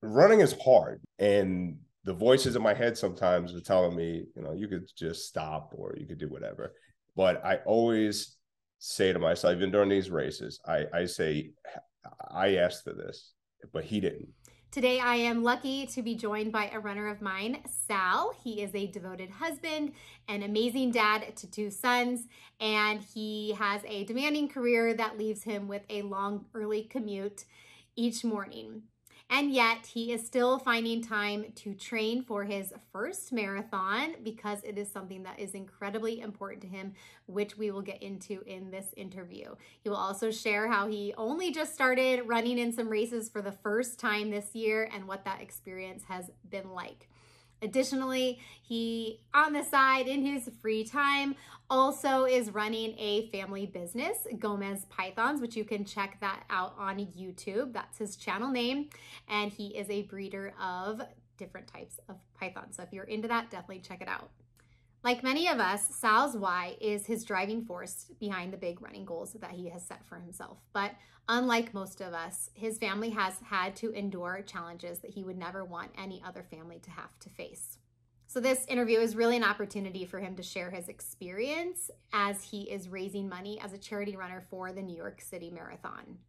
running is hard, and the voices in my head sometimes are telling me, you could just stop or you could do whatever. But I always say to myself, even during these races, I say, I asked for this, but he didn't. Today, I am lucky to be joined by a runner of mine, Sal. He is a devoted husband, an amazing dad to two sons, and he has a demanding career that leaves him with a long, early commute each morning. And yet, he is still finding time to train for his first marathon because it is something that is incredibly important to him, which we will get into in this interview. He will also share how he only just started running in some races for the first time this year and what that experience has been like. Additionally, he, on the side, in his free time, also is running a family business, Gomez Pythons, which you can check that out on YouTube. That's his channel name. And he is a breeder of different types of pythons. So if you're into that, definitely check it out. Like many of us, Sal's why is his driving force behind the big running goals that he has set for himself. But unlike most of us, his family has had to endure challenges that he would never want any other family to have to face. So this interview is really an opportunity for him to share his experience as he is raising money as a charity runner for the New York City Marathon.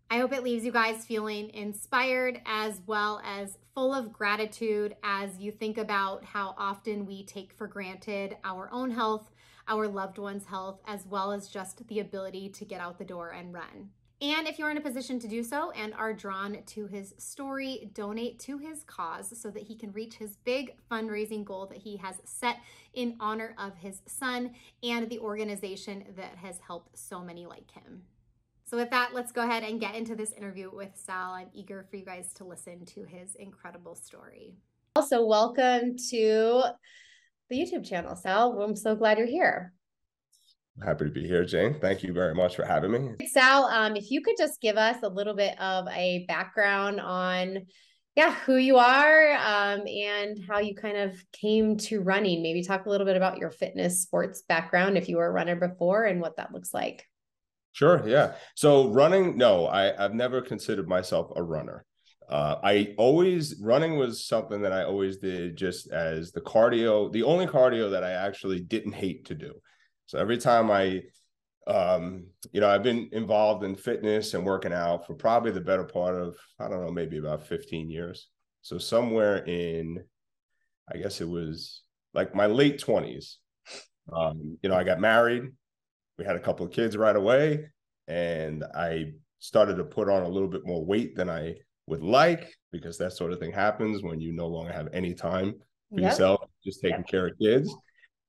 I hope it leaves you guys feeling inspired as well as full of gratitude as you think about how often we take for granted our own health, our loved ones' health, as well as just the ability to get out the door and run. And if you're in a position to do so and are drawn to his story, donate to his cause so that he can reach his big fundraising goal that he has set in honor of his son and the organization that has helped so many like him. So with that, let's go ahead and get into this interview with Sal. I'm eager for you guys to listen to his incredible story. Also, welcome to the YouTube channel, Sal. I'm so glad you're here. Happy to be here, Jane. Thank you very much for having me. Sal, if you could just give us a little bit of a background on who you are and how you kind of came to running. Maybe talk a little bit about your fitness sports background if you were a runner before and what that looks like. Sure, yeah. So running, no, I've never considered myself a runner. Running was something that I always did just as the cardio, the only cardio that I actually didn't hate to do. So every time I've been involved in fitness and working out for probably the better part of, I don't know, maybe about 15 years. So somewhere in, I guess it was like my late 20s, I got married. We had a couple of kids right away, and I started to put on a little bit more weight than I would like, because that sort of thing happens when you no longer have any time for yourself, just taking care of kids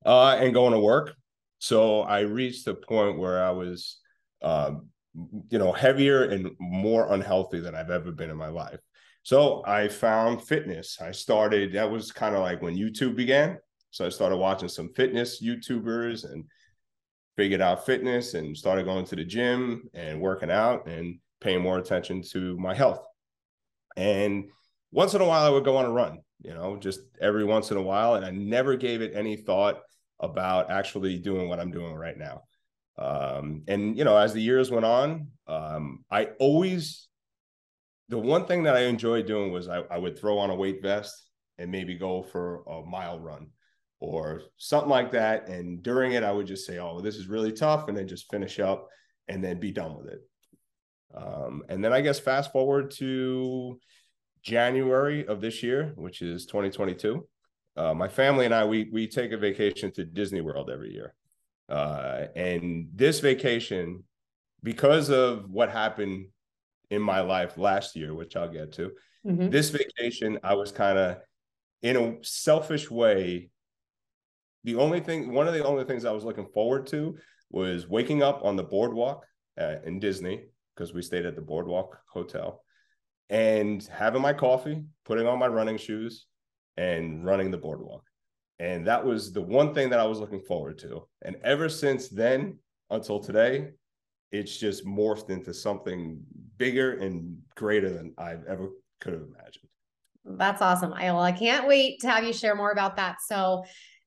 and going to work. So I reached a point where I was, heavier and more unhealthy than I've ever been in my life. So I found fitness. That was kind of like when YouTube began. So I started watching some fitness YouTubers and figured out fitness and started going to the gym and working out and paying more attention to my health. And once in a while I would go on a run, just every once in a while. And I never gave it any thought about actually doing what I'm doing right now. As the years went on, the one thing that I enjoyed doing was I would throw on a weight vest and maybe go for a mile run or something like that. And during it, I would just say, oh, this is really tough, and then just finish up and then be done with it. And then I guess fast forward to January of this year, which is 2022. My family and I, we take a vacation to Disney World every year. And this vacation, because of what happened in my life last year, which I'll get to, this vacation, I was kind of, in a selfish way, one of the only things I was looking forward to was waking up on the boardwalk in Disney, because we stayed at the Boardwalk Hotel, and having my coffee, putting on my running shoes, and running the boardwalk. And that was the one thing that I was looking forward to. And ever since then until today, it's just morphed into something bigger and greater than I've ever could have imagined. That's awesome. I can't wait to have you share more about that. So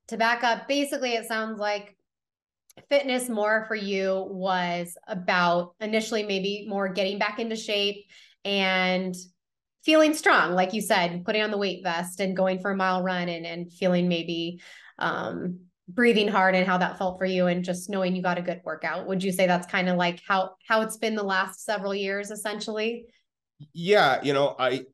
to back up, basically, it sounds like fitness more for you was about initially maybe more getting back into shape and feeling strong, like you said, putting on the weight vest and going for a mile run and feeling maybe breathing hard and how that felt for you and just knowing you got a good workout. Would you say that's kind of like how it's been the last several years, essentially? Yeah,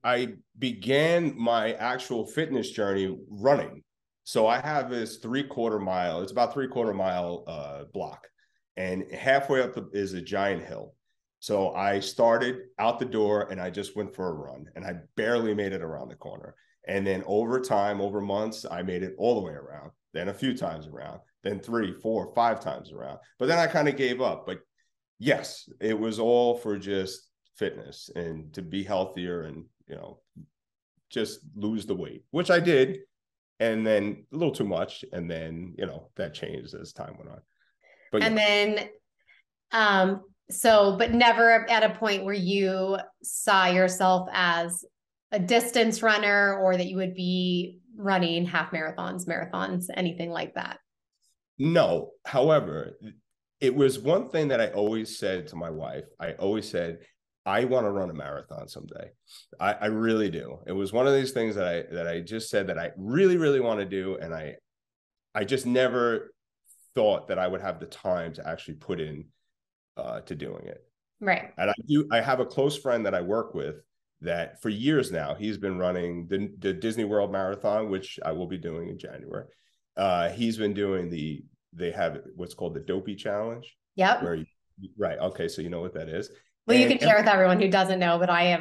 I began my actual fitness journey running. So I have this 3/4 mile. It's about 3/4 mile block, and halfway up is a giant hill. So I started out the door and I just went for a run, and I barely made it around the corner. And then over time, over months, I made it all the way around. Then a few times around. Then 3, 4, 5 times around. But then I kind of gave up. But yes, it was all for just fitness and to be healthier and just lose the weight, which I did, and then a little too much, and then that changed as time went on. But and then but never at a point where you saw yourself as a distance runner or that you would be running half marathons, anything like that. No, however, it was one thing that I always said to my wife. I always said, I want to run a marathon someday. I really do. It was one of these things that I just said that I really, really want to do. And I just never thought that I would have the time to actually put in to doing it. Right. And I have a close friend that I work with that for years now, he's been running the Disney World Marathon, which I will be doing in January. He's been doing they have what's called the Dopey Challenge. Yep. Right. Okay. So you know what that is. Well, you can share with everyone who doesn't know, but I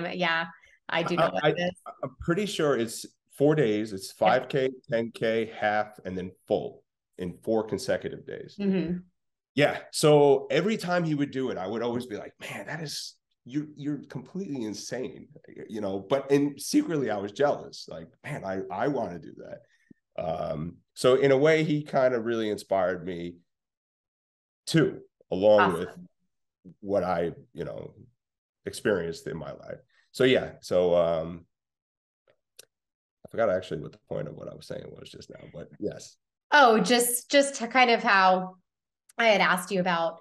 do know what it is. I'm pretty sure it's 4 days. It's 5K, 10K, half, and then full in 4 consecutive days. Mm-hmm. Yeah. So every time he would do it, I would always be like, man, you're completely insane, but secretly I was jealous. Like, man, I want to do that. So in a way, he kind of really inspired me too, along with what I, experienced in my life. So yeah. So I forgot actually what the point of what I was saying was just now, but yes. Oh, just to kind of how I had asked you about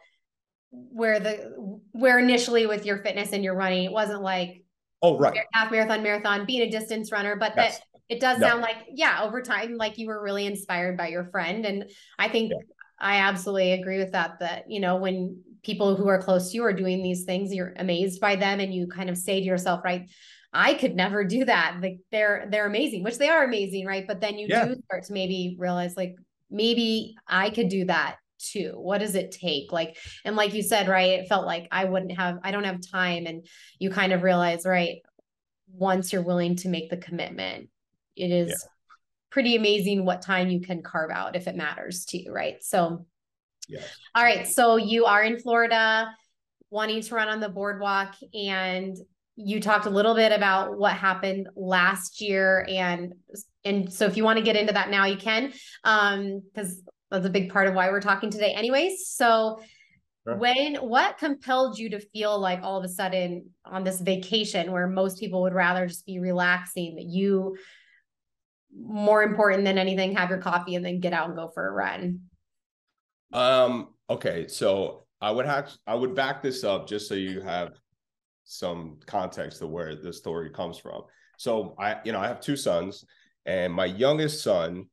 where initially with your fitness and your running, it wasn't like, oh, right, half marathon, being a distance runner, but yes. that it does sound like, over time, like you were really inspired by your friend. And I think I absolutely agree with that, when people who are close to you are doing these things, you're amazed by them. And you kind of say to yourself, right, I could never do that. Like they're amazing, which they are amazing. Right. But then you do start to maybe realize like, maybe I could do that too. What does it take? Like, and like you said, right, it felt like I don't have time. And you kind of realize, right, once you're willing to make the commitment, it is pretty amazing what time you can carve out if it matters to you. Right. So, all right. So you are in Florida wanting to run on the boardwalk, and you talked a little bit about what happened last year. And so if you want to get into that now, you can, because that's a big part of why we're talking today anyways. So what compelled you to feel like all of a sudden on this vacation where most people would rather just be relaxing, that you, more important than anything, have your coffee and then get out and go for a run? Okay. So I would back this up just so you have some context of where the story comes from. So I have 2 sons, and my youngest son,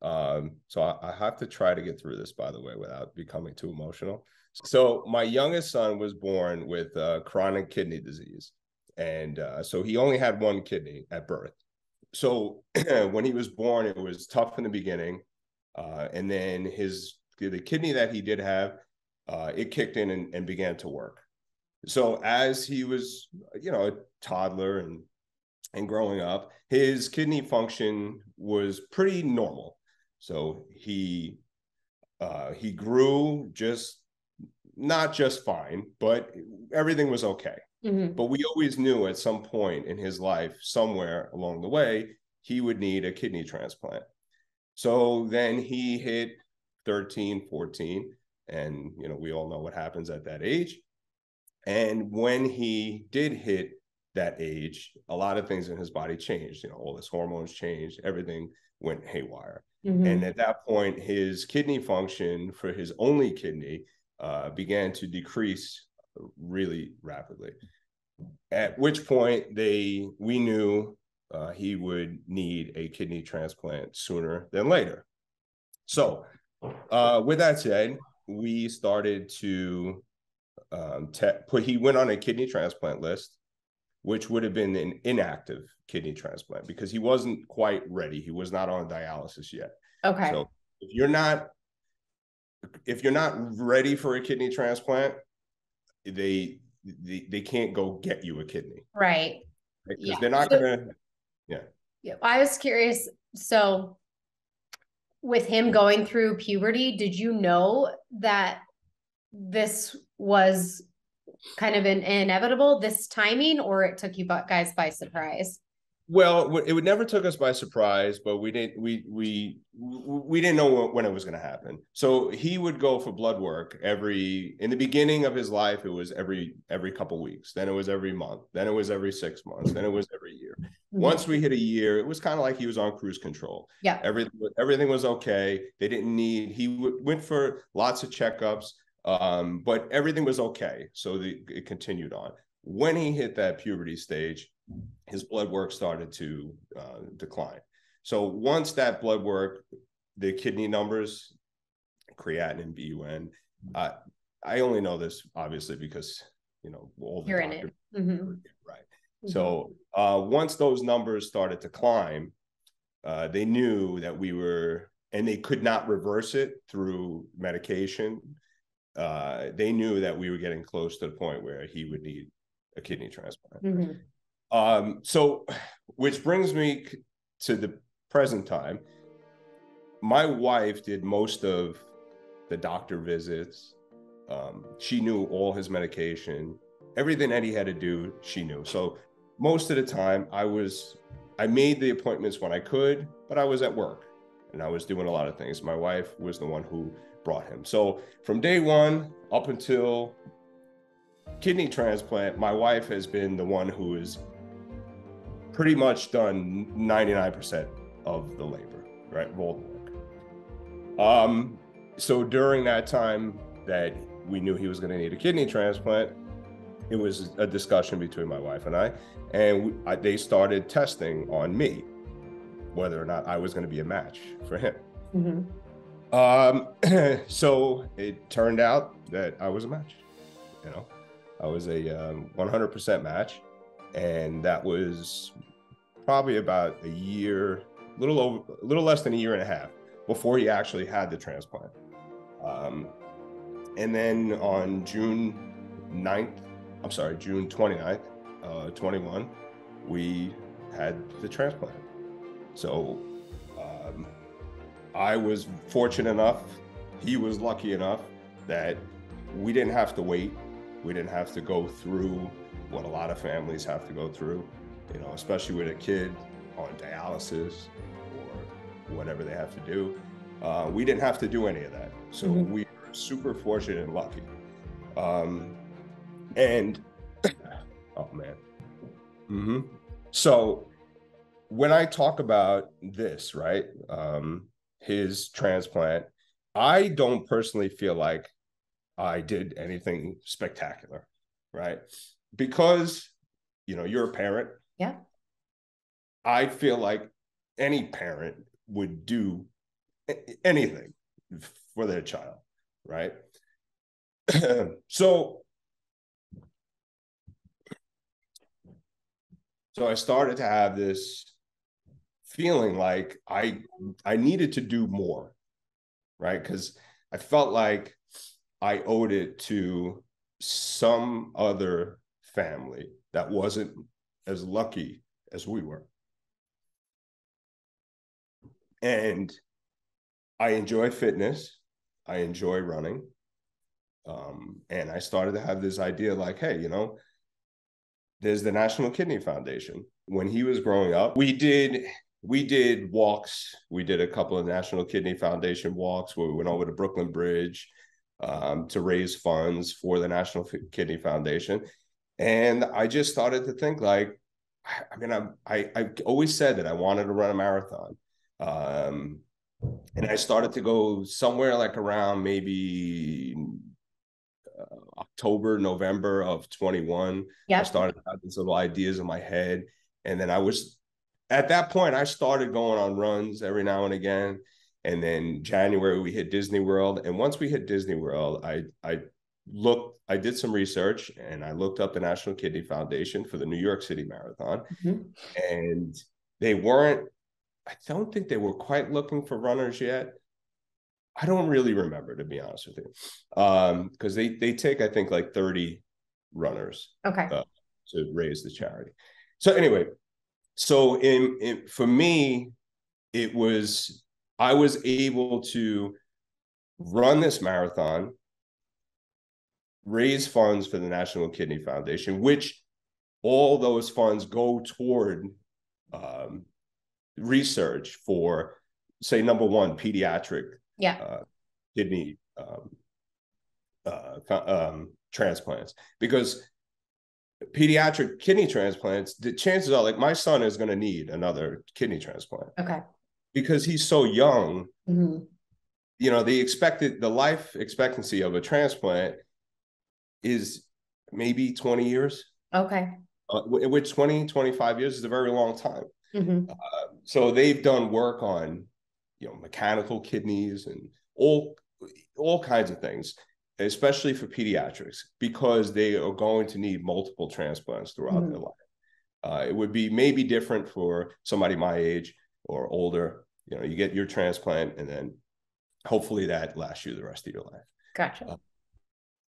so I have to try to get through this, by the way, without becoming too emotional. So my youngest son was born with chronic kidney disease. And so he only had 1 kidney at birth. So when he was born, it was tough in the beginning. And then the kidney that he did have, it kicked in and began to work. So as he was, a toddler and growing up, his kidney function was pretty normal. So he grew not just fine, but everything was okay. Mm-hmm. But we always knew at some point in his life, somewhere along the way, he would need a kidney transplant. So then he hit 13, 14, and we all know what happens at that age. And when he did hit that age, a lot of things in his body changed. All his hormones changed, everything went haywire. Mm-hmm. And at that point, his kidney function for his only kidney began to decrease really rapidly. At which point we knew he would need a kidney transplant sooner than later. So with that said, we started to he went on a kidney transplant list, which would have been an inactive kidney transplant because he wasn't quite ready. He was not on dialysis yet. Okay. So if you're not ready for a kidney transplant, they can't go get you a kidney. Right. Because yeah. They're not gonna. Yeah. Yeah. I was curious. So with him going through puberty, did you know that this was kind of inevitable, this timing, or it took you guys by surprise? Well, it would never took us by surprise, but we didn't know when it was going to happen. So he would go for blood work in the beginning of his life, it was every couple of weeks. Then it was every month. Then it was every 6 months. Then it was every year. Mm-hmm. Once we hit a year, it was kind of like he was on cruise control. Yeah. Everything was okay. He went for lots of checkups, but everything was okay. So it continued on. When he hit that puberty stage, his blood work started to decline. So once that blood work, the kidney numbers, creatinine, BUN, I only know this obviously because, all the doctors. In it. Mm-hmm. Right. Mm-hmm. So once those numbers started to climb, they knew that and they could not reverse it through medication. They knew that we were getting close to the point where he would need a kidney transplant. Mm-hmm. So, which brings me to the present time. My wife did most of the doctor visits. She knew all his medication, everything that he had to do, she knew. So most of the time I made the appointments when I could, but I was at work and I was doing a lot of things. My wife was the one who brought him. So from day one up until kidney transplant, my wife has been the one who is pretty much done 99% of the labor, right? All the work. So during that time that we knew he was going to need a kidney transplant, it was a discussion between my wife and I, and they started testing on me whether or not I was going to be a match for him. Mm-hmm. So it turned out that I was a match. I was a 100% match. And that was probably about a year, a little less than a year and a half before he actually had the transplant. And then on June 29th, 21, we had the transplant. So I was fortunate enough, he was lucky enough that we didn't have to wait. We didn't have to go through what a lot of families have to go through, especially with a kid on dialysis or whatever they have to do. We didn't have to do any of that. So mm-hmm. We were super fortunate and lucky. And, oh man. Mm-hmm. So when I talk about this, right, his transplant, I don't personally feel like I did anything spectacular, right? Because, you're a parent. Yeah. I feel like any parent would do anything for their child, right? So I started to have this feeling like I needed to do more, right? Because I felt like I owed it to some other family that wasn't as lucky as we were. And I enjoy fitness. I enjoy running. And I started to have this idea like, hey, there's the National Kidney Foundation. When he was growing up, we did walks. We did a couple of National Kidney Foundation walks where we went over to Brooklyn Bridge to raise funds for the National Kidney Foundation. And I just started to think like, I always said that I wanted to run a marathon. And I started to go somewhere like around maybe October, November of 21. I Yep. started having these little ideas in my head. And then at that point, I started going on runs every now and again. And then January, we hit Disney World. And once we hit Disney World, I did some research and I looked up the National Kidney Foundation for the New York City Marathon. And I don't think they were quite looking for runners yet. I don't really remember, to be honest with you. Because they take, I think, like 30 runners to raise the charity. So anyway, so for me, I was able to run this marathon, raise funds for the National Kidney Foundation, which all those funds go toward research for, say, number one, pediatric kidney transplants. Because pediatric kidney transplants, the chances are, like, my son is going to need another kidney transplant. Okay. Because he's so young, the life expectancy of a transplant is maybe 20 years. Okay. Which 25 years is a very long time. So they've done work on, mechanical kidneys and all kinds of things, especially for pediatrics, because they are going to need multiple transplants throughout their life. It would be maybe different for somebody my age or older. You get your transplant and then hopefully that lasts you the rest of your life. Gotcha.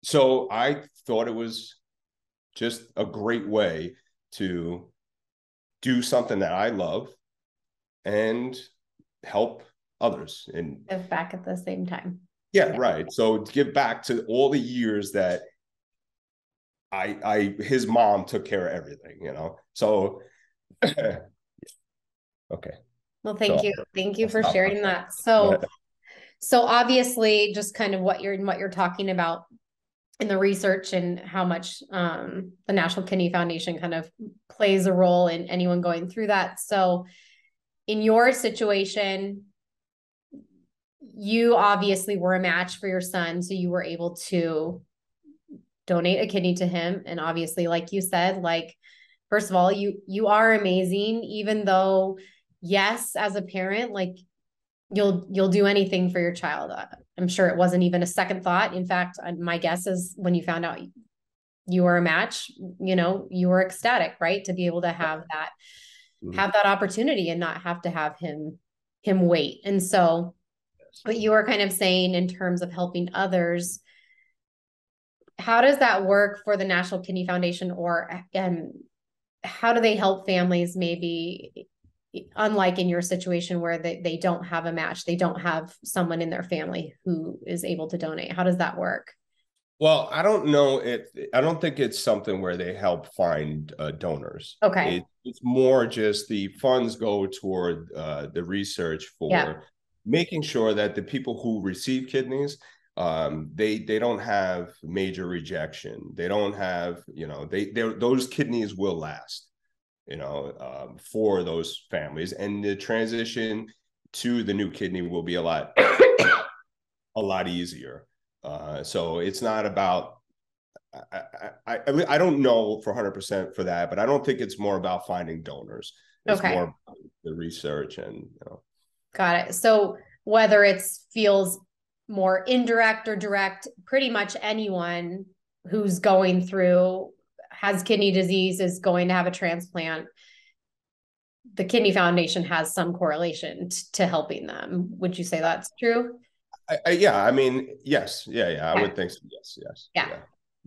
So I thought it was just a great way to do something that I love and help others and give back at the same time. Yeah, right. So to give back to all the years that his mom took care of everything, So okay. Well, thank you. Thank you for sharing that. So obviously just kind of what you're talking about in the research and how much the National Kidney Foundation kind of plays a role in anyone going through that. So in your situation, you obviously were a match for your son. So you were able to donate a kidney to him. And obviously, like you said, first of all, you are amazing, even though, yes, as a parent, you'll do anything for your child. I'm sure it wasn't even a second thought. In fact, my guess is when you found out you were a match, you were ecstatic, right? To be able to have that opportunity and not have to have him wait. And so what you were kind of saying in terms of helping others, how does that work for the National Kidney Foundation, or how do they help families, maybe unlike in your situation where they don't have a match, they don't have someone in their family who is able to donate? How does that work? Well, I don't know. I don't think it's something where they help find donors. Okay. It's more just the funds go toward the research for making sure that the people who receive kidneys, they don't have major rejection. They don't have, those kidneys will last, for those families, and the transition to the new kidney will be a lot easier. So it's not about, I don't know for 100% for that, but I don't think it's more about finding donors. It's more about the research and, Got it. So whether it feels more indirect or direct, pretty much anyone who's going through, has kidney disease, is going to have a transplant, the Kidney Foundation has some correlation to helping them. Would you say that's true? I mean, yes. Yeah. I would think so. Yes. Yeah.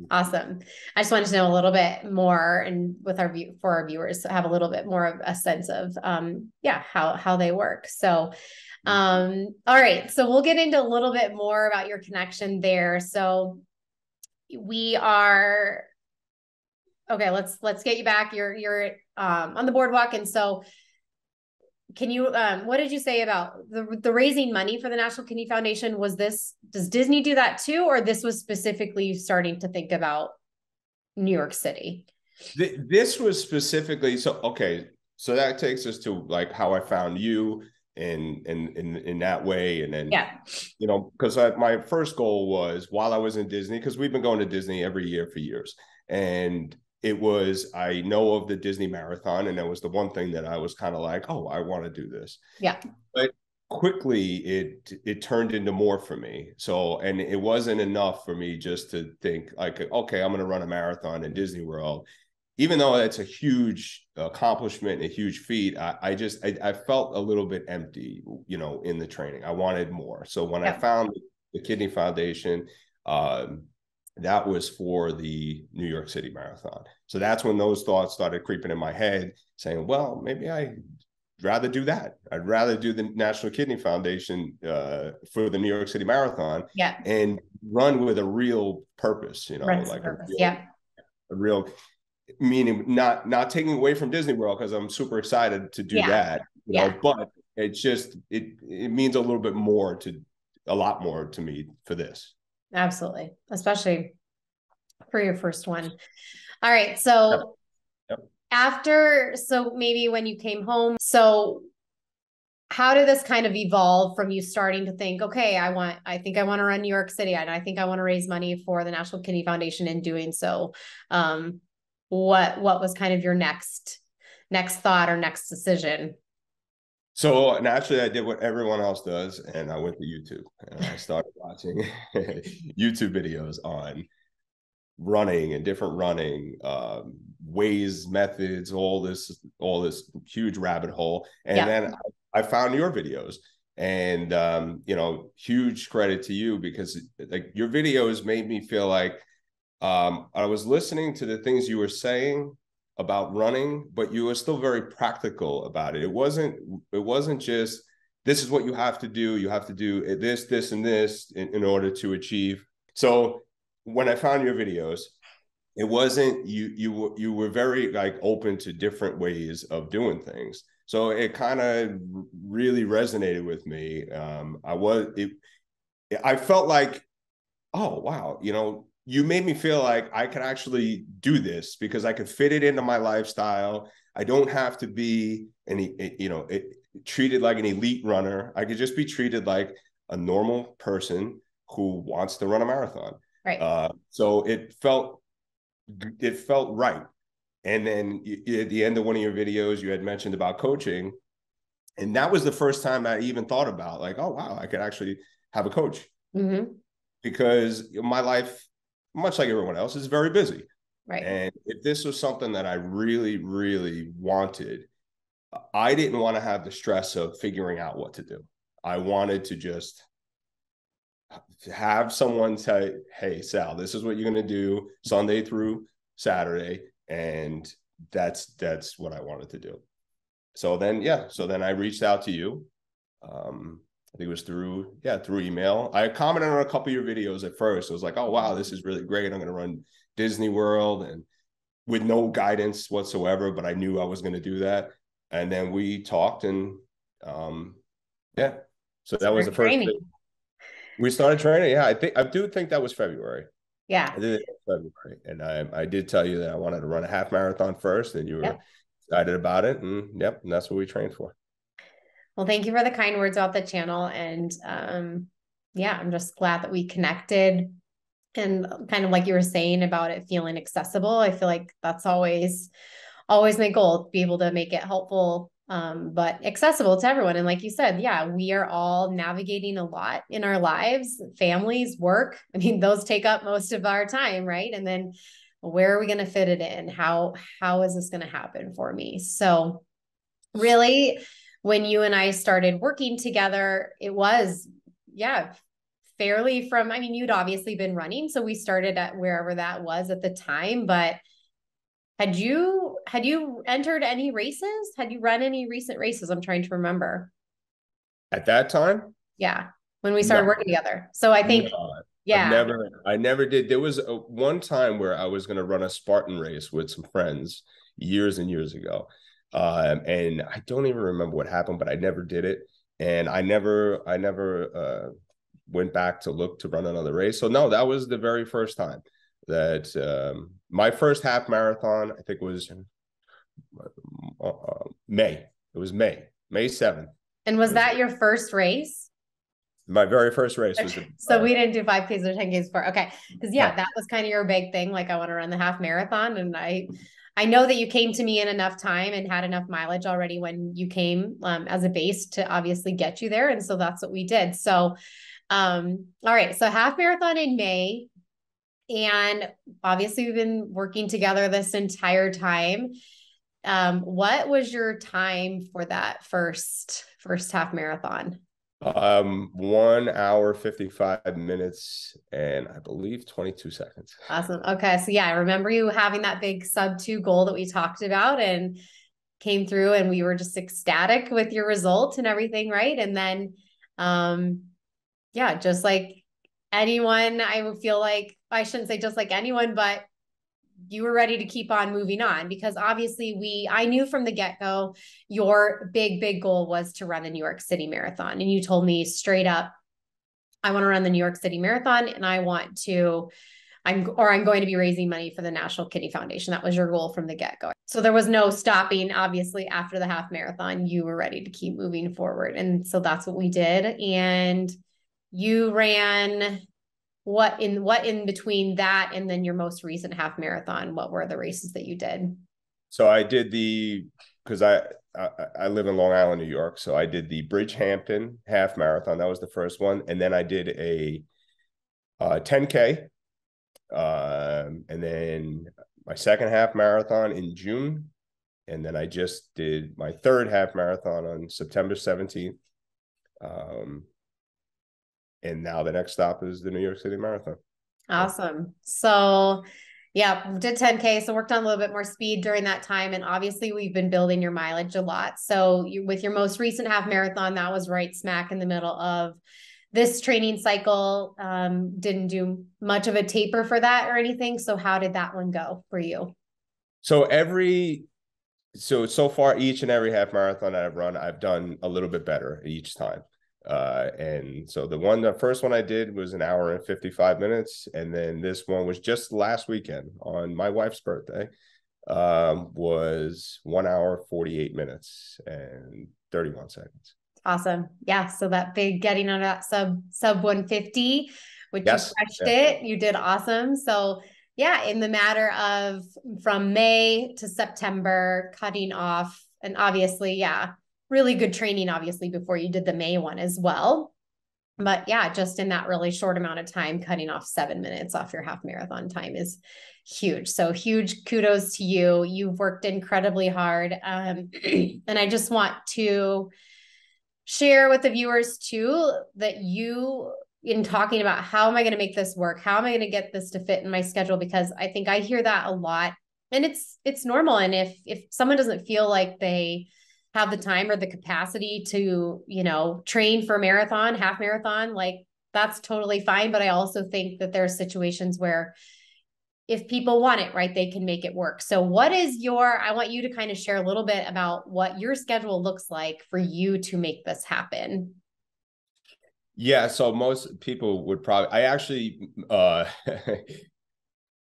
Awesome. I just wanted to know a little bit more, and for our viewers to have a little bit more of a sense of, how they work. So, all right. So we'll get into a little bit more about your connection there. So we are, okay, let's get you back. You're on the boardwalk. And so can you, what did you say about the raising money for the National Kidney Foundation? Does Disney do that too? Or this was specifically starting to think about New York City? This was specifically, so that takes us to how I found you in that way. And then, Yeah. you know, because my first goal was, while I was in Disney, because we've been going to Disney every year for years, and it was, I know of the Disney Marathon, and that was the one thing that I was kind of like, oh, I want to do this. Yeah. But quickly it turned into more for me. So, and it wasn't enough for me just to think like, okay, I'm going to run a marathon in Disney World. Even though it's a huge accomplishment, a huge feat, I felt a little bit empty, you know, in the training. I wanted more. So when I found the Kidney Foundation, that was for the New York City Marathon. So that's when those thoughts started creeping in my head, saying, well, maybe I'd rather do that. I'd rather do the National Kidney Foundation for the New York City Marathon, and run with a real purpose, you know, like a real meaning, not taking away from Disney World, because I'm super excited to do that, you know, but it's just, it means a little bit more a lot more to me for this. Absolutely. Especially for your first one. All right. So so maybe when you came home, so how did this kind of evolve from you starting to think, okay, I think I want to run New York City, and I think I want to raise money for the National Kidney Foundation in doing so? What was kind of your next thought or next decision? So naturally, I did what everyone else does, and I went to YouTube, and I started watching YouTube videos on running and different running ways, methods, all this huge rabbit hole. And then I found your videos, and you know, huge credit to you, because like your videos made me feel like I was listening to the things you were saying about running, but you were still very practical about it. It wasn't just, this is what you have to do. You have to do this, and this in order to achieve. So when I found your videos, it wasn't, you were very like open to different ways of doing things. So it kind of really resonated with me. I felt like, oh, wow, you know, you made me feel like I could actually do this, because I could fit it into my lifestyle. I don't have to be treated like an elite runner. I could just be treated like a normal person who wants to run a marathon. Right. So it felt right. And then at the end of one of your videos, you had mentioned about coaching. And that was the first time I even thought about, like, oh, wow, I could actually have a coach. Because my life, much like everyone else, is very busy. Right. And if this was something that I really, really wanted, I didn't want to have the stress of figuring out what to do. I wanted to just have someone say, hey, Sal, this is what you're going to do Sunday through Saturday. And that's what I wanted to do. So then I reached out to you. I think it was through email. I commented on a couple of your videos at first. I was like, oh, wow, this is really great. I'm going to run Disney World, and with no guidance whatsoever, but I knew I was going to do that. And then we talked, and so that was the first thing. We started training. Yeah, I do think that was February. Yeah. I did it in February. And I did tell you that I wanted to run a half marathon first, and you were excited about it. And and that's what we trained for. Well, thank you for the kind words about the channel. And I'm just glad that we connected, and kind of like you were saying about it feeling accessible. I feel like that's always my goal, to be able to make it helpful, but accessible to everyone. And like you said, we are all navigating a lot in our lives, families, work. I mean, those take up most of our time, right? And then where are we going to fit it in? How is this going to happen for me? So really, when you and I started working together, it was, fairly from, I mean, you'd obviously been running, so we started at wherever that was at the time, but had you entered any races? Had you run any recent races? I'm trying to remember. At that time? Yeah. When we started working together. So I think, I never did. There was one time where I was going to run a Spartan race with some friends years and years ago. And I don't even remember what happened, but I never did it. And I never went back to look to run another race. So no, that was the very first time that my first half marathon, I think, was May. It was May 7th. And was that your first race? My very first race was So we didn't do 5Ks or 10Ks before. Okay. Because yeah, no. that was kind of your big thing. Like I want to run the half marathon. And I know that you came to me in enough time and had enough mileage already when you came as a base to obviously get you there. And so that's what we did. So all right. So half marathon in May. And obviously we've been working together this entire time. What was your time for that first half marathon? 1 hour, 55 minutes, and I believe 22 seconds. Awesome. Okay. So yeah, I remember you having that big sub 2 goal that we talked about and came through and we were just ecstatic with your result and everything, right? And then yeah, just like anyone, I would feel like I shouldn't say just like anyone, but you were ready to keep on moving on because obviously I knew from the get-go your big goal was to run the New York City Marathon. And you told me straight up, I want to run the New York City Marathon and I'm going to be raising money for the National Kidney Foundation. That was your goal from the get-go. So there was no stopping. Obviously, after the half marathon, you were ready to keep moving forward. And so that's what we did. And you ran what in between that and then your most recent half marathon? What were the races that you did? So I did because I live in Long Island, New York. So I did the Bridgehampton half marathon. That was the first one. And then I did a 10K. And then my second half marathon in June. And then I just did my third half marathon on September 17th. And now the next stop is the New York City Marathon. Awesome. So yeah, did 10K. So worked on a little bit more speed during that time. And obviously we've been building your mileage a lot. So with your most recent half marathon, that was right smack in the middle of this training cycle. Didn't do much of a taper for that or anything. So how did that one go for you? So far, each and every half marathon that I've run, I've done a little bit better each time. And so the first one I did was 1 hour and 55 minutes. And then this one was just last weekend on my wife's birthday, was 1 hour, 48 minutes and 31 seconds. Awesome. Yeah. So that big getting under that sub 150, which you Yes. crushed Yeah. it. You did awesome. So yeah, in the matter of from May to September, cutting off, and obviously, yeah, really good training, obviously, before you did the May one as well. But yeah, just in that really short amount of time, cutting off 7 minutes off your half marathon time is huge. So huge kudos to you. You've worked incredibly hard. And I just want to share with the viewers too that you in talking about how am I going to make this work? How am I going to get this to fit in my schedule? Because I think I hear that a lot and it's normal. And if someone doesn't feel like they have the time or the capacity to, train for a marathon, half marathon, like that's totally fine. But I also think that there are situations where if people want it, right, they can make it work. So I want you to kind of share a little bit about what your schedule looks like for you to make this happen. Yeah. So most people would I actually, I'm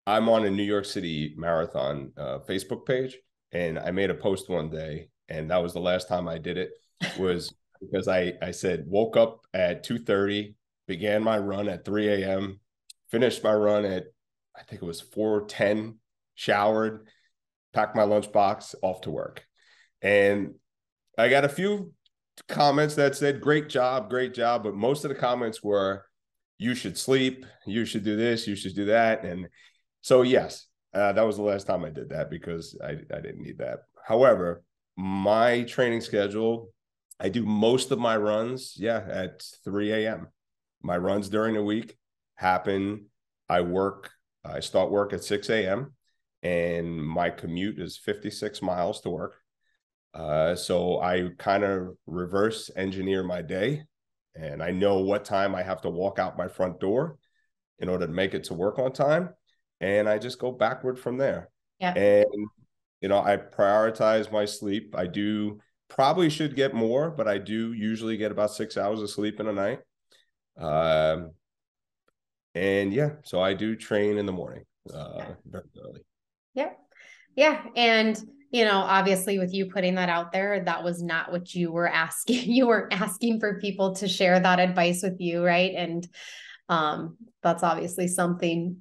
on a New York City Marathon Facebook page, and I made a post one day, and that was the last time I did it, was because I said, woke up at 2:30, began my run at 3 a.m., finished my run at, I think it was 4:10, showered, packed my lunchbox, off to work. And I got a few comments that said, great job, but most of the comments were, you should sleep, you should do this, you should do that. And so, yes, that was the last time I did that because I didn't need that. However, my training schedule, I do most of my runs, at 3 a.m. My runs during the week happen. I start work at 6 a.m. and my commute is 56 miles to work. So I kind of reverse engineer my day, and I know what time I have to walk out my front door in order to make it to work on time. And I just go backward from there. Yeah. And, I prioritize my sleep. I probably should get more, but I do usually get about 6 hours of sleep in a night. So I do train in the morning, very early. Yeah. Yeah. And obviously with you putting that out there, that was not what you were asking. You weren't asking for people to share that advice with you, right? And that's obviously something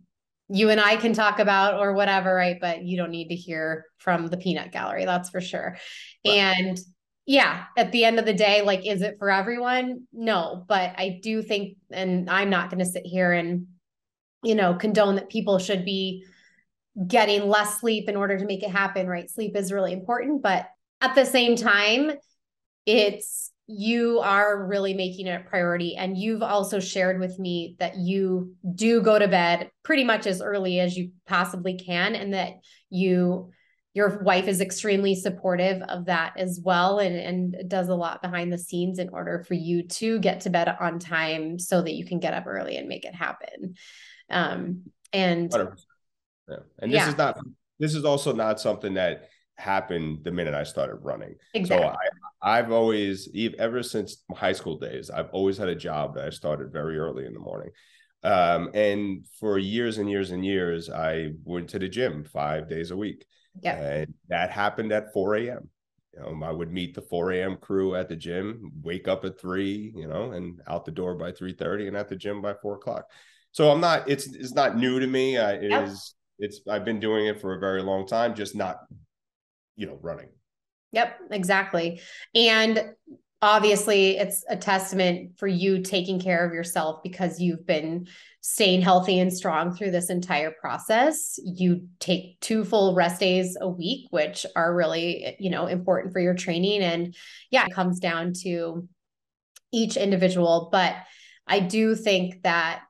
you and I can talk about or whatever, right? But you don't need to hear from the peanut gallery, that's for sure. Right. And yeah, at the end of the day, like, is it for everyone? No, but I do think, and I'm not going to sit here and, condone that people should be getting less sleep in order to make it happen, right? Sleep is really important, but at the same time, you are really making it a priority. And you've also shared with me that you do go to bed pretty much as early as you possibly can, and that your wife is extremely supportive of that as well, and does a lot behind the scenes in order for you to get to bed on time so that you can get up early and make it happen. And 100%. Yeah. And yeah, this is also not something that happened the minute I started running. So exactly. I've always, ever since high school days, I've always had a job that I started very early in the morning. And for years and years and years, I went to the gym 5 days a week. Yep. And that happened at 4 a.m. I would meet the 4 a.m. crew at the gym, wake up at 3, and out the door by 3:30 and at the gym by 4 o'clock. So it's not new to me. Yep. I've been doing it for a very long time, just not, running. Yep, exactly. And obviously, it's a testament for you taking care of yourself because you've been staying healthy and strong through this entire process. You take 2 full rest days a week, which are really, important for your training. And yeah, it comes down to each individual. But I do think that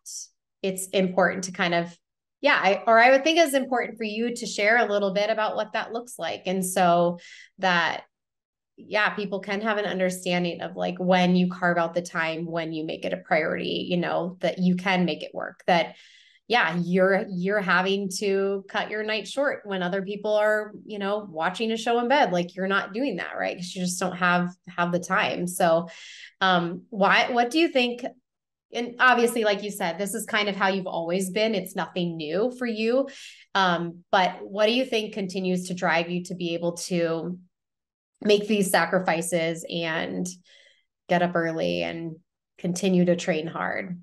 it's important to kind of, yeah, I would think it's important for you to share a little bit about what that looks like. And so that, yeah, people can have an understanding of like when you carve out the time, when you make it a priority, that you can make it work, that yeah, you're having to cut your night short when other people are, watching a show in bed. Like you're not doing that, right? Because you just don't have the time. So what do you think? And obviously, like you said, this is kind of how you've always been. It's nothing new for you. But what do you think continues to drive you to be able to make these sacrifices and get up early and continue to train hard?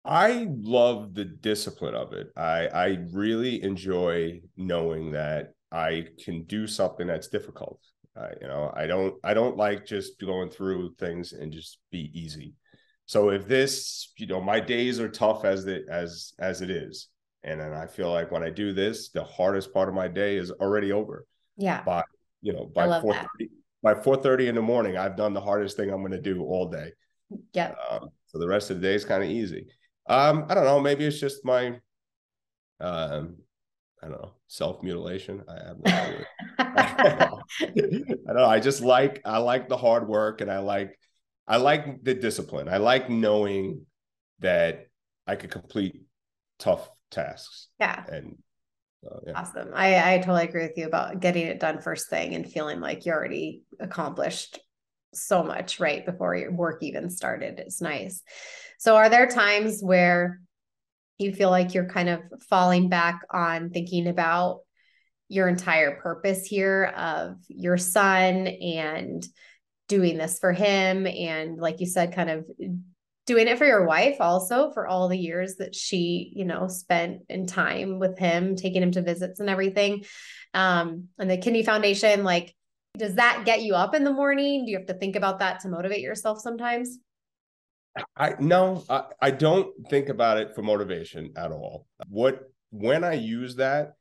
I love the discipline of it. I really enjoy knowing that I can do something that's difficult. I don't like just going through things and just be easy. So if this, my days are tough as it is, and then I feel like when I do this, the hardest part of my day is already over. Yeah, By I by love that. 4:30 in the morning, I've done the hardest thing I'm going to do all day. Yep. So the rest of the day is kind of easy. I don't know. Maybe it's just my, I don't know, self-mutilation. I have no idea. I don't know. I like the hard work, and I like the discipline. I like knowing that I could complete tough tasks. Yeah. And yeah. Awesome. I totally agree with you about getting it done first thing and feeling like you already accomplished so much right before your work even started. It's nice. So are there times where you feel like you're kind of falling back on thinking about your entire purpose here of your son and doing this for him? And like you said, kind of doing it for your wife also, for all the years that she, spent in time with him, taking him to visits and everything. And the Kidney Foundation, like, does that get you up in the morning? Do you have to think about that to motivate yourself sometimes? I don't think about it for motivation at all. When I use that,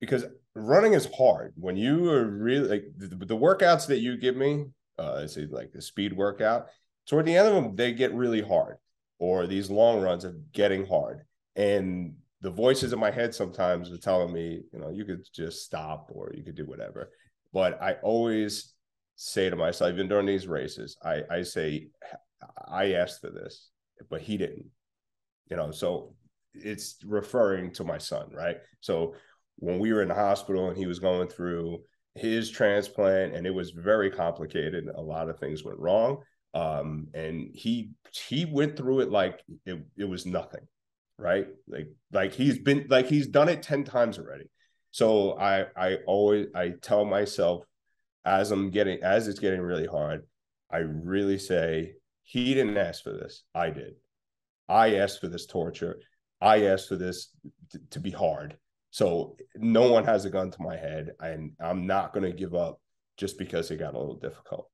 because running is hard. When you are really like the workouts that you give me, say like the speed workout, toward the end of them, they get really hard, or these long runs are getting hard. And the voices in my head sometimes are telling me, you could just stop or you could do whatever. But I always say to myself, even during these races, I say, I asked for this, but he didn't, so it's referring to my son, right? So when we were in the hospital and he was going through his transplant and it was very complicated, a lot of things went wrong. And he went through it like it was nothing, right? Like he's done it 10 times already. So I tell myself as it's getting really hard, I really say, he didn't ask for this. I did. I asked for this torture. I asked for this to be hard. So no one has a gun to my head, and I'm not going to give up just because it got a little difficult.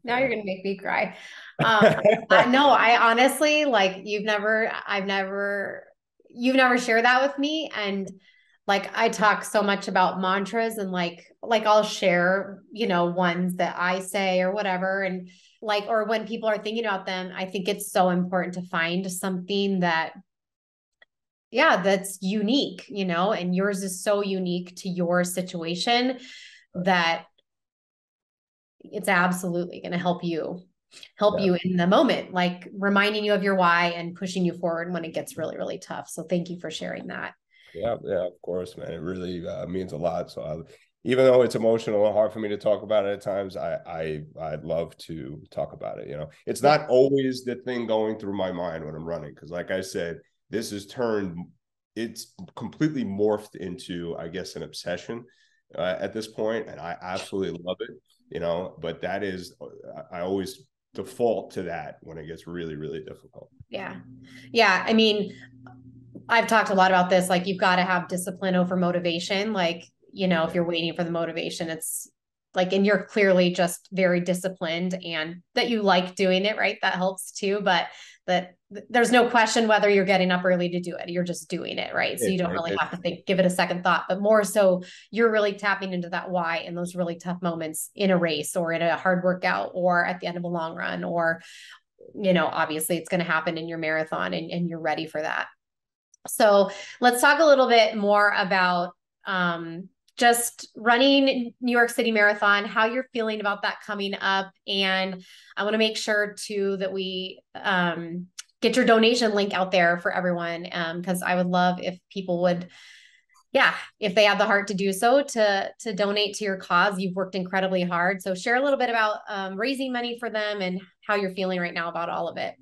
Now you're gonna make me cry. I know. I honestly like you've never shared that with me, and like I talk so much about mantras and like I'll share ones that I say or whatever, and like or when people are thinking about them, I think it's so important to find something that that's unique, and yours is so unique to your situation that it's absolutely going to help Yeah. you in the moment, like reminding you of your why and pushing you forward when it gets really, really tough. So thank you for sharing that. Yeah, of course, man. It really means a lot. So even though it's emotional and hard for me to talk about it at times, I'd love to talk about it. It's Yeah. not always the thing going through my mind when I'm running, because like I said, this has it's completely morphed into, I guess, an obsession at this point, and I absolutely love it. But I always default to that when it gets really, really difficult. Yeah. Yeah. I mean, I've talked a lot about this. Like, you've got to have discipline over motivation. Like, if Yeah. you're waiting for the motivation, it's like, and you're clearly just very disciplined and that you like doing it, right? That helps too. But that there's no question whether you're getting up early to do it. You're just doing it, right? So you don't really have to give it a second thought, but more so you're really tapping into that why in those really tough moments in a race or in a hard workout or at the end of a long run, or, obviously it's going to happen in your marathon, and you're ready for that. So let's talk a little bit more about just running New York City Marathon, how you're feeling about that coming up. And I want to make sure too that we get your donation link out there for everyone, because I would love if people would, if they have the heart to do so, to donate to your cause. You've worked incredibly hard. So share a little bit about raising money for them and how you're feeling right now about all of it.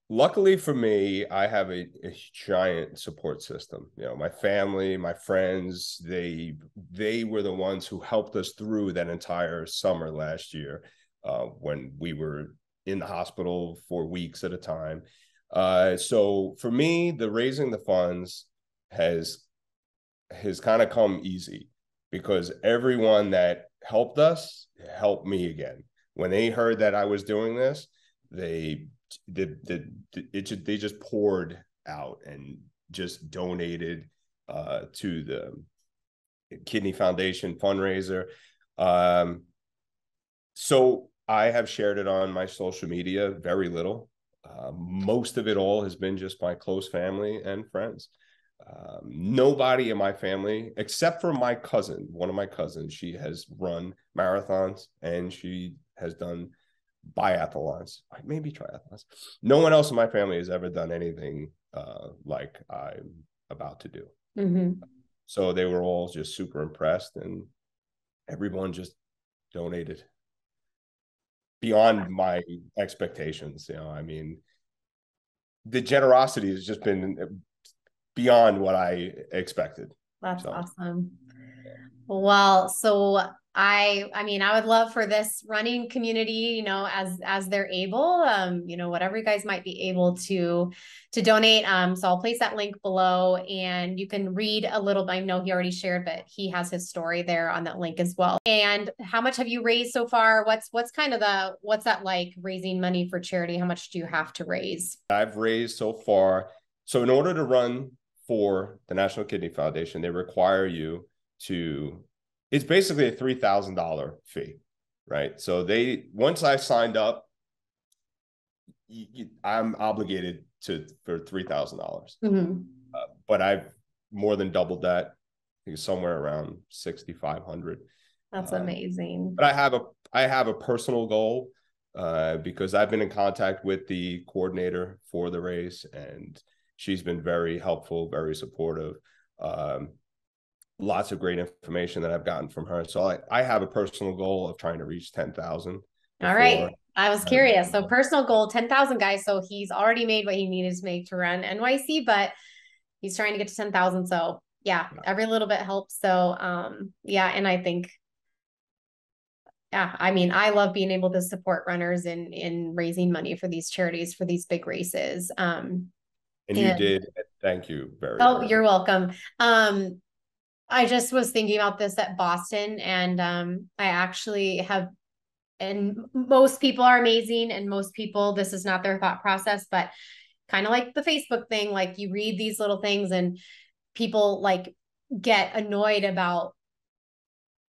Luckily for me, I have a giant support system. My family, my friends, they were the ones who helped us through that entire summer last year, when we were in the hospital for weeks at a time. So for me, the raising the funds has kind of come easy, because everyone that helped us helped me again. When they heard that I was doing this, they just poured out and just donated to the Kidney Foundation fundraiser. So I have shared it on my social media, very little. Most of it all has been just my close family and friends. Nobody in my family, except for my cousin, one of my cousins, she has run marathons and she has done biathlons, maybe triathlons. No one else in my family has ever done anything like I'm about to do. Mm-hmm. So they were all just super impressed, and everyone just donated beyond my expectations. I mean, the generosity has just been beyond what I expected. That's awesome. Well, so I mean, I would love for this running community, as they're able, whatever you guys might be able to donate. So I'll place that link below, and you can read a little. I know he already shared, but he has his story there on that link as well. And how much have you raised so far? What's that like, raising money for charity? How much do you have to raise? I've raised so far. So in order to run for the National Kidney Foundation, they require you to, it's basically a $3,000 fee, right? So once I signed up, I'm obligated for $3,000. Mm-hmm. But I've more than doubled that. I think it's somewhere around 6,500. That's amazing. But I have a personal goal, because I've been in contact with the coordinator for the race, and she's been very helpful, very supportive. Lots of great information that I've gotten from her. So I have a personal goal of trying to reach 10,000. All right. I was curious. So personal goal, 10,000, guys. So he's already made what he needed to make to run NYC, but he's trying to get to 10,000. So Yeah, every little bit helps. So, yeah, and I think, yeah, I mean, I love being able to support runners in raising money for these charities for these big races. And you And did. Thank you very, oh, very you're much. welcome. I just was thinking about this at Boston, and I actually have, and most people are amazing, and most people, this is not their thought process, but kind of like the Facebook thing, like you read these little things and people like get annoyed about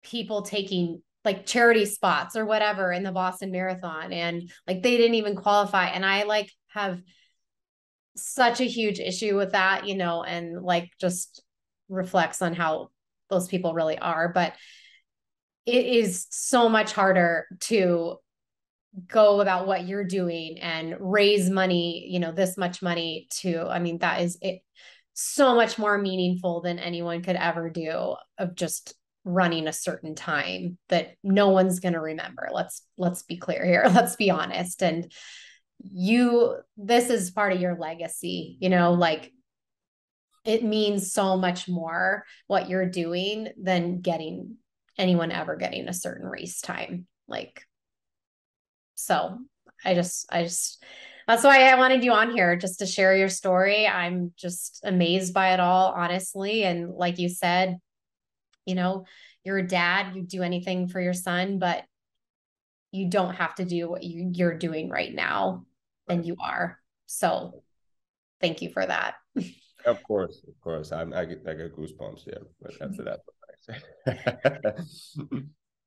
people taking like charity spots or whatever in the Boston Marathon, and like they didn't even qualify. And I like have such a huge issue with that, and like just reflects on how those people really are. But it is so much harder to go about what you're doing and raise money, this much money to, I mean, that is it so much more meaningful than anyone could ever do of just running a certain time that no one's going to remember. Let's be clear here. Let's be honest. And this is part of your legacy, like it means so much more what you're doing than anyone ever getting a certain race time. Like, so I just, that's why I wanted you on here, just to share your story. I'm just amazed by it all, honestly. And like you said, you know, you're a dad, you do anything for your son, but you don't have to do what you're doing right now. And Right. you are. So thank you for that. Of course, of course. I get goosebumps. Yeah, but after that.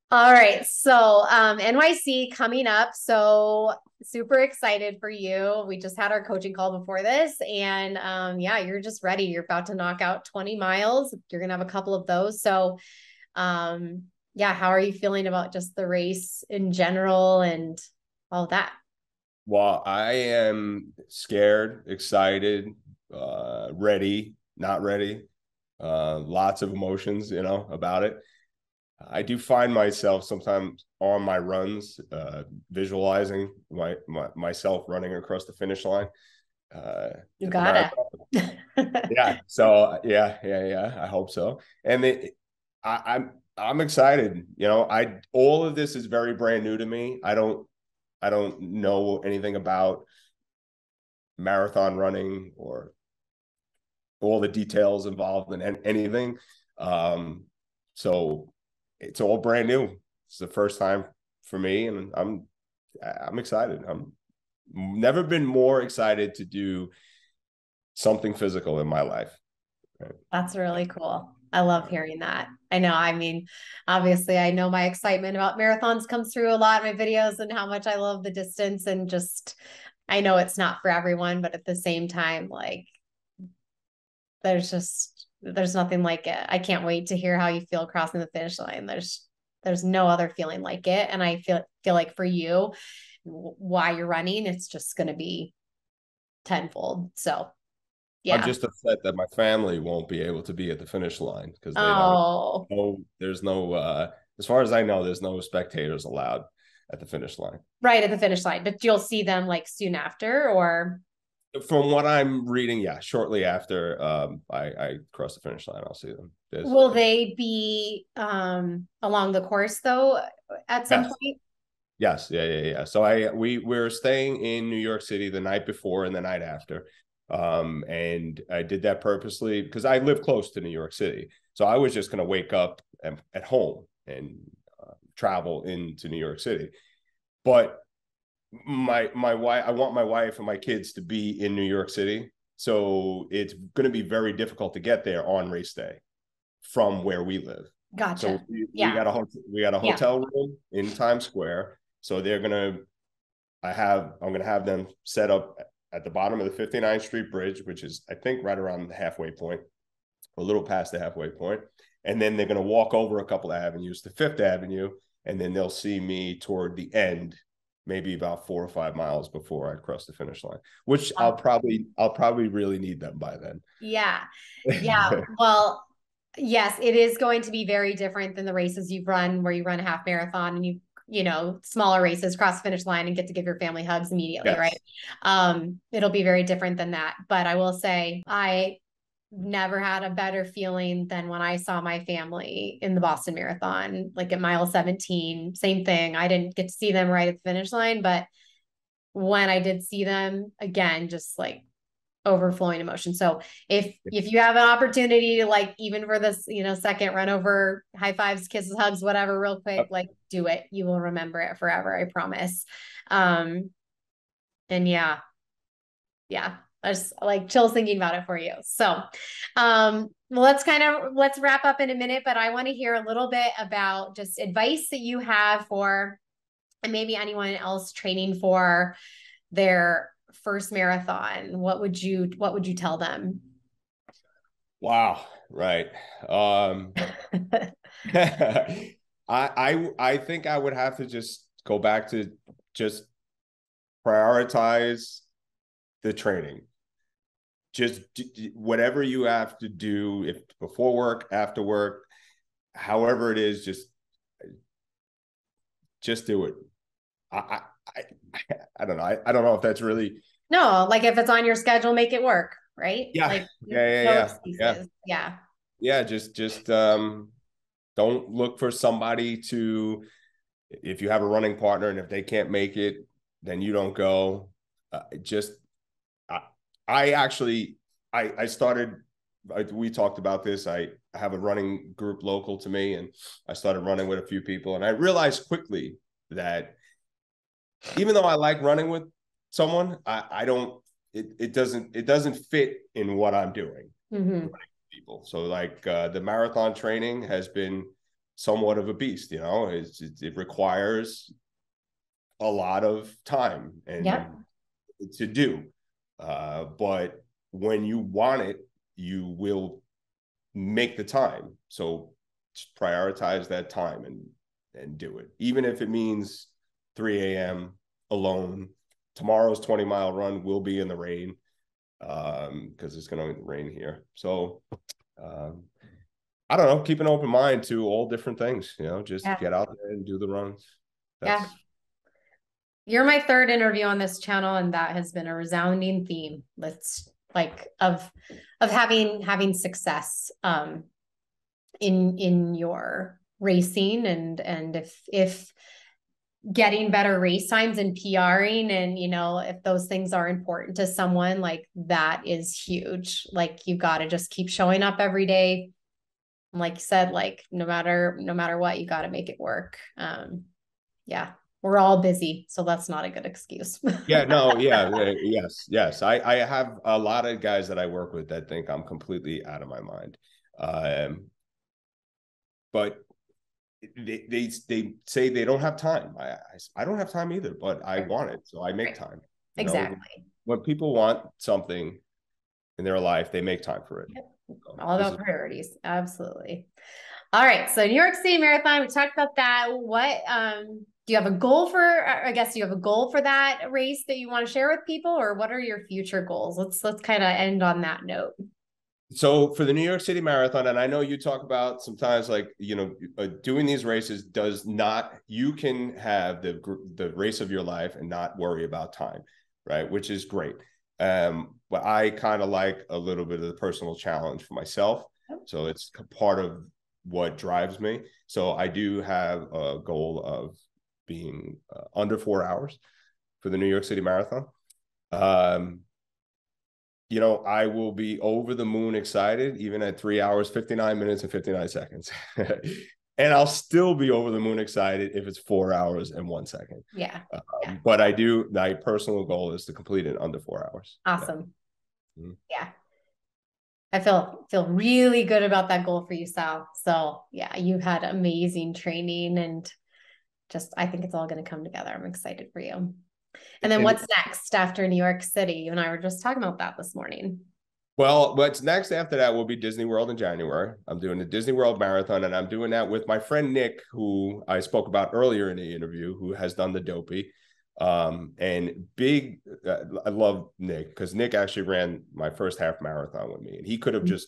All right. So NYC coming up. So super excited for you. We just had our coaching call before this. And yeah, you're just ready. You're about to knock out 20 miles. You're gonna have a couple of those. So yeah, how are you feeling about just the race in general and all that? Well, I am scared, excited, ready, not ready. Lots of emotions, about it. I do find myself sometimes on my runs, visualizing myself running across the finish line You at the gotta. marathon. Yeah. So yeah. I hope so. And I'm excited. I all of this is very brand new to me. I don't know anything about marathon running or all the details involved in anything. Um, so it's all brand new. It's the first time for me, and I'm excited. I'm never been more excited to do something physical in my life. That's really cool. I love hearing that. I know. I mean, obviously, I know my excitement about marathons comes through a lot in my videos and how much I love the distance, and just, I know it's not for everyone, but at the same time, like, there's nothing like it. I can't wait to hear how you feel crossing the finish line. There's no other feeling like it. And I feel like for you, why you're running, it's just going to be tenfold. So I'm yeah. just upset that my family won't be able to be at the finish line because they don't Oh, know. There's no, as far as I know, there's no spectators allowed at the finish line. right at the finish line, but you'll see them like soon after, or From what I'm reading, yeah, shortly after I cross the finish line, I'll see them. will they be along the course though at some Yes, point? yes, yeah. So we're staying in New York City the night before and the night after, and I did that purposely because I live close to New York City, so I was just going to wake up at home and travel into New York City, but my wife, I want my wife and my kids to be in New York City. So it's going to be very difficult to get there on race day from where we live. So Gotcha. we Yeah. got a Yeah. hotel room in Times Square. So I'm gonna have them set up at the bottom of the 59th Street Bridge, which is I think right around the halfway point, a little past the halfway point. And then they're gonna walk over a couple of avenues to Fifth Avenue, and then they'll see me toward the end, maybe about 4 or 5 miles before I cross the finish line, which I'll probably really need them by then. Yeah. Yeah. Well, yes, it is going to be very different than the races you've run where you run a half marathon and smaller races, cross the finish line and get to give your family hugs immediately, right? Yes. It'll be very different than that. But I will say I never had a better feeling than when I saw my family in the Boston Marathon, like at mile 17. Same thing. I didn't get to see them right at the finish line, but when I did see them again, just like overflowing emotion. So if you have an opportunity to, like, even for this, second, run over, high fives, kisses, hugs, whatever, real quick, like, do it. You will remember it forever, I promise. And yeah, I just like chills thinking about it for you. So let's wrap up in a minute, but I want to hear a little bit about just advice that you have for, and maybe anyone else training for their first marathon. What would you tell them? Wow. Right. I think I would have to just go back to just prioritize the training. Just whatever you have to do, if before work, after work, however it is, just do it. I I don't know. I don't know if that's really, no, like if it's on your schedule, make it work, right? yeah, Like no yeah. excuses. Yeah. Yeah, just don't look for somebody to, if you have a running partner and if they can't make it, then you don't go. Just I actually I started, we talked about this. I have a running group local to me, and I started running with a few people, and I realized quickly that even though I like running with someone, I don't, it doesn't fit in what I'm doing. Mm-hmm. People. So like the marathon training has been somewhat of a beast, it requires a lot of time and to do. But when you want it, you will make the time. So prioritize that time and do it. Even if it means 3 a.m. alone. Tomorrow's 20-mile run will be in the rain, because it's going to rain here. So I don't know, keep an open mind to all different things, just get out there and do the runs. You're my third interview on this channel, and that has been a resounding theme. Let's like of having success in your racing, and if getting better race times and PRing, and if those things are important to someone, like that is huge. Like you got to just keep showing up every day. Like you said, like no matter what, you got to make it work. We're all busy, so that's not a good excuse. Yes. I have a lot of guys that I work with that think I'm completely out of my mind. But they say they don't have time. I don't have time either, but I want it, so I make time. Exactly. When people want something in their life, they make time for it. Yep. All about priorities. Absolutely. All right. So New York City Marathon, we talked about that. What do you have a goal for? I guess you have a goal for that race that you want to share with people, or what are your future goals? Let's kind of end on that note. So for the New York City Marathon, and I know you talk about sometimes like, doing these races does not, you can have the race of your life and not worry about time, right? Which is great. But I kind of like a little bit of the personal challenge for myself. So it's part of what drives me. So I do have a goal of being under 4 hours for the New York City Marathon. I will be over the moon excited, even at 3 hours, 59 minutes and 59 seconds. And I'll still be over the moon excited if it's 4 hours and 1 second. But my personal goal is to complete it under 4 hours. Awesome. Yeah. I feel really good about that goal for you, Sal. So yeah, you've had amazing training, and just, I think it's all going to come together. I'm excited for you. And then what's next after New York City? You and I were just talking about that this morning. Well, what's next after that will be Disney World in January. I'm doing the Disney World Marathon, and I'm doing that with my friend Nick, who I spoke about earlier in the interview, who has done the Dopey. And big, I love Nick because Nick actually ran my first half marathon with me, and he could have just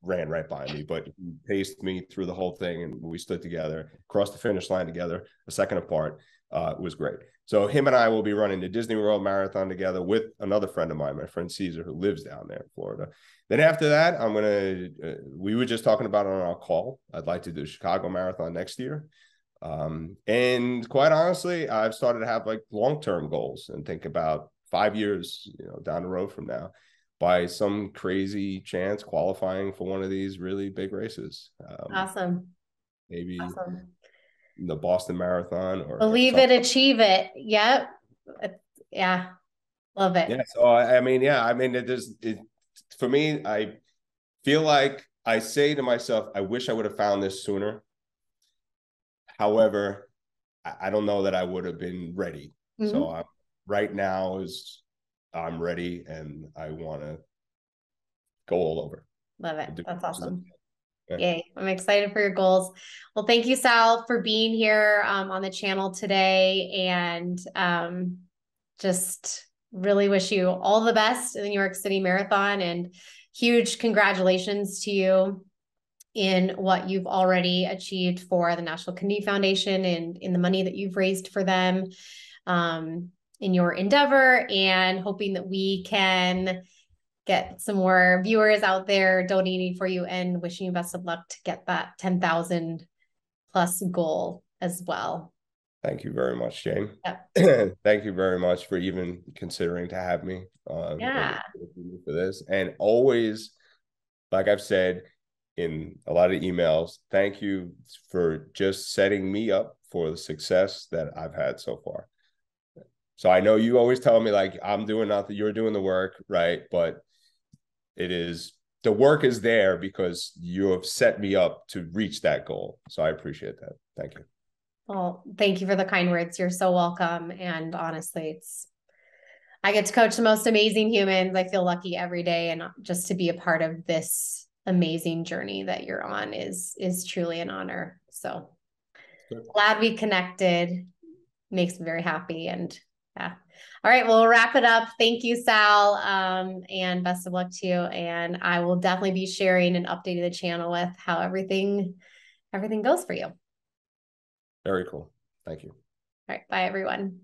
ran right by me, but he paced me through the whole thing, and we stood together, crossed the finish line together, a second apart. was great. So him and I will be running the Disney World Marathon together with another friend of mine, my friend Caesar, who lives down there in Florida. Then after that, we were just talking about it on our call. I'd like to do Chicago Marathon next year. And quite honestly, I've started to have like long-term goals and think about 5 years, down the road from now, by some crazy chance qualifying for one of these really big races. Awesome. Maybe Awesome. the Boston Marathon or Believe something. it, achieve it. Yep. Yeah. Love it. Yeah. So I mean, yeah, I mean, for me, I feel like I say to myself, I wish I would have found this sooner. However, I don't know that I would have been ready. Mm-hmm. So right now I'm ready and I want to go all over. Love it. That's awesome. Yeah. Yay. I'm excited for your goals. Well, thank you, Sal, for being here on the channel today. And just really wish you all the best in the New York City Marathon, and huge congratulations to you in what you've already achieved for the National Kidney Foundation and in the money that you've raised for them in your endeavor, and hoping that we can get some more viewers out there donating for you, and wishing you best of luck to get that 10,000 plus goal as well. Thank you very much, Jane. Yep. Thank you very much for even considering to have me Yeah. for this. And always, like I've said in a lot of emails, thank you for just setting me up for the success that I've had so far. So I know you always tell me like, I'm doing nothing, you're doing the work, right? But the work is there because you have set me up to reach that goal. So I appreciate that. Thank you. Well, thank you for the kind words. You're so welcome. And honestly, I get to coach the most amazing humans. I feel lucky every day. And just to be a part of this amazing journey that you're on is truly an honor. So glad we connected. Makes me very happy. And yeah. All right, we'll wrap it up. Thank you, Sal. And best of luck to you. And I will definitely be sharing and updating the channel with how everything goes for you. Very cool. Thank you. All right. Bye, everyone.